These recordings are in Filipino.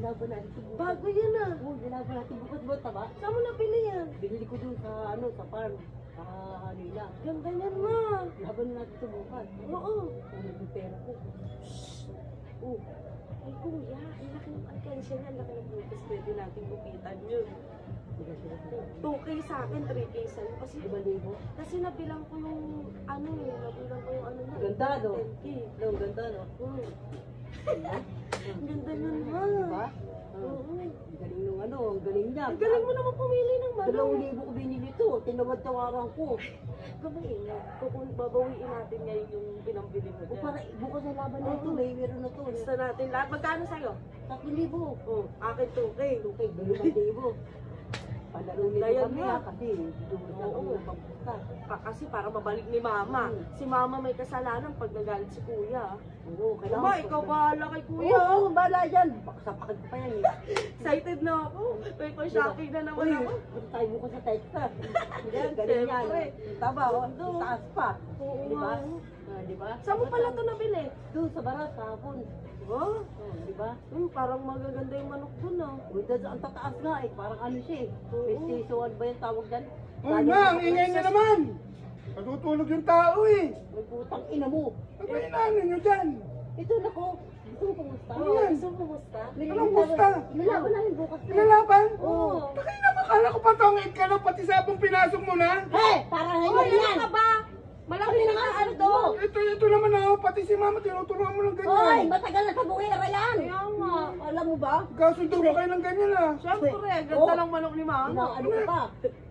nilaban natin ito bukas. Bago yan ah. Oo, nilaban natin bukas ba, taba? Saan mo nabili yan? Binili ko dun sa, sa farm. Nila. Ganda yan ma. Laban natin ito bukas. Oo. Ano yung pera ko? Oh. Ay kuya, ang laki ng alkansya niya, ang laki ng bukas. Pwede natin gupitan yun. 2K sa akin, 3K sa'yo. Kasi, 5,000. kasi nabilang ko yung nabilang ko yung ano na. Ganda, no? 10K. No, ganda, no? Ang ganda nun ma. Diba? Oo. Ang galing nung ang galing niya. Ang galing mo naman pumili ng manok. 2,000 ko binili to. Tinawad-tawaran ko. Babawiin na. Babawiin natin ngayon yung pinambili mo O dyan. para bukas na laban na ito, may meron na to. Gusto natin lahat. Magkano sa'yo? 3,000. Oh, akin 2K. Okay, 5,000. Palaro nito Dayan kami nga. kasi doon na kami nagpagpusta. Kasi para mabalik ni mama. Si mama may kasalanan pag nagalit si kuya. Oo, kailangan. Mama, ikaw bahala kay kuya. Oo, bahala yan. Baka sapakan ko pa yan eh. Excited na ako. May shopping na naman ako. Punta tayo bukas sa Texas. Yan, galing yan. Siyempre. Taba, taas pa. Oo Diba? nga. Diba? Saan mo pala ito nabili? Doon sa baras, kahapon. Oh, Diba? parang magaganda yung manok dun ah. Ang tataas nga eh, parang ano siya eh. Mestizo, ba yung tawag dyan? Uy, ma, ang ingay na naman. Matutulog yung tao eh. May putang ina mo. Ano ba inaano nyo dyan? Ito na ko. Gusto mo kumusta? Ano yan? Gusto mo kumusta? Anong kumusta? Nalaban namin bukas na. Nilalaban? Oo. Takay na makala ko pa tongit ka na, pati sabong pinasok mo na. Hey! Parang Uy, ngayon ano yan! ka ba? Malaki na nga ano to. Ito naman ako, pati si mama, tinuturuan mo ng Hoy! ganyan. Matagal na sa bukera yan! Kaya nga. Alam mo ba? Kasundo mo kayo ng ganyan ah. Siyempre, ganda lang manok ni mama. Ano ka pa?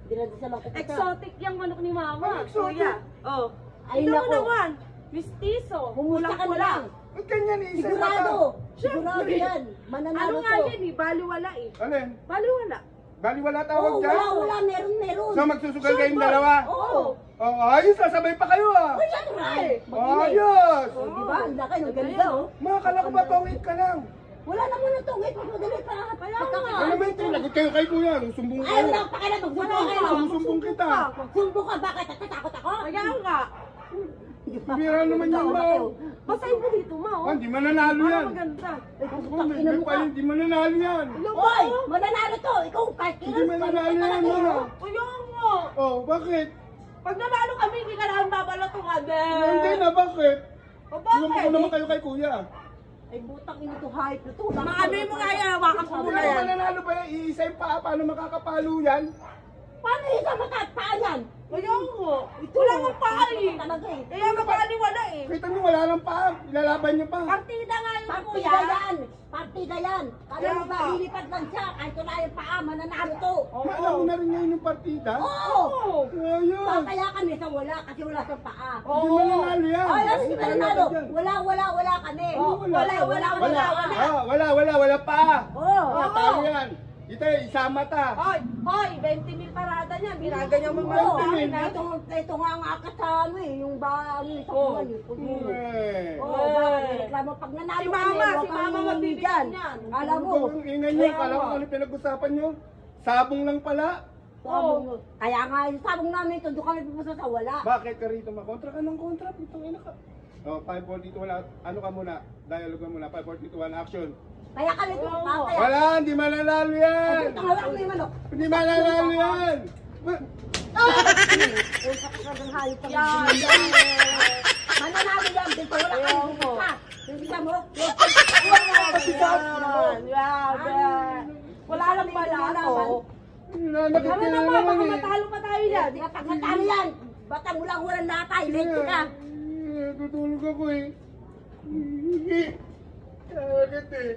Dinadasal lang ko pa. Exotic yung manok ni mama. Ano exotic? Kuya. Oh. Ay, Ito mo nako. naman. Mistiso. Kumusta ka na lang? Ba't ganyan eh, isa Sigurado! mata. Sigurado yan! Ano Mananalo nga to! yan eh? Baliwala eh. Alin? Baliwala. Baliwala Oo, tawag dyan? wala, meron! So magsusugal kayong dalawa? Oo! Oh, ayos, sasabay pa kayo ah. Ay, yan rin! Ayos! Oh, di ba? Ang laki, ang ganda oh! Makakala ko ba tongit ka lang? Wala na muna itong hit, madali pa! Kaya nga. Ano ba ito? Lagot kayo kay kuya, susumbong Ay, kayo. wala pa kayo, magsumbong kayo! Susumbong kita. Magsumbong ka, bakit? Natatakot ako? Kaya nga. Bira naman yan ba? Basahin mo dito, ma. Ah, di mananalo Para yan. maganda. Ay, Ako, putang may ina mo ka! di mananalo yan. Hoy! Mananalo to! Ikaw, kahit Hindi mananalo yan, ma. Kaya nga. Oh, bakit? Pag nanalo kami, hindi ka naman babalatungan eh. Hindi na, bakit? O Tulungan bakit? ko naman kayo kay kuya. Ay, butang ina to, hype na to! Maano mo nga yan, hawakan ko Hindi muna ako yan. mananalo ba yan? Iisa yung paa, paano makakapalo yan? Paano isa mataas pa yan? Kaya nga. Wala kang paa eh. Talaga eh! Kaya nga baliwala eh. Kita nyo, wala lang paa. Ilalaban nyo pa. Partida nga yung Partida kuya. yan! Partida yan! Kaya mo ba, Kaya nga. lilipad lang siya, kahit wala yung paa, mananalo to! Maalam mo na rin ngayon yung partida? Oo! Oo. Ayos. Papaya kami sa wala, kasi wala sa paa! Hindi mananalo yan. Ay, ano si mananalo? Wala kami! Wala pa. Oo! Wala tayo yan. Ito, isama ta. Hoy, 20,000 parada niya. Ginaganyan mo mga Oo, tao. ito nga ang akat sa ano eh, yung ba, ano eh, sa buwan eh. Eh. Oo, bakit reklamo pag nanalo Si Mama, huwag si kang Mama hihingi magbibigyan dyan. yan. Alam mo, Ang ingay nyo, kala ko ano pinag-usapan nyo. Sabong lang pala. sabong, kaya nga yung sabong namin ito, doon kami pupunta sa wala. Bakit ka rito makontra ka ng kontra? Putang ina ka. Oh, 5, 4, 2, 1, ano ka muna? Dialogue ka muna. 5, 4, 2, 1, action. Kaya kami pupunta, kaya. Wala, hindi mananalo yan. Ito nga wala kami manok. Hindi mananalo yan. Yung kapag hayop kami. Mananalo yan, dito wala kami pupunta. Hindi ka mo? Wala lang pala to. Nanakit Ano ka na naman, naman baka eh. matalo pa tayo yan. Hindi ka pagkatalo yan. Bata mo lang walang natay, late ka. Tutulog ako eh. Bakit eh?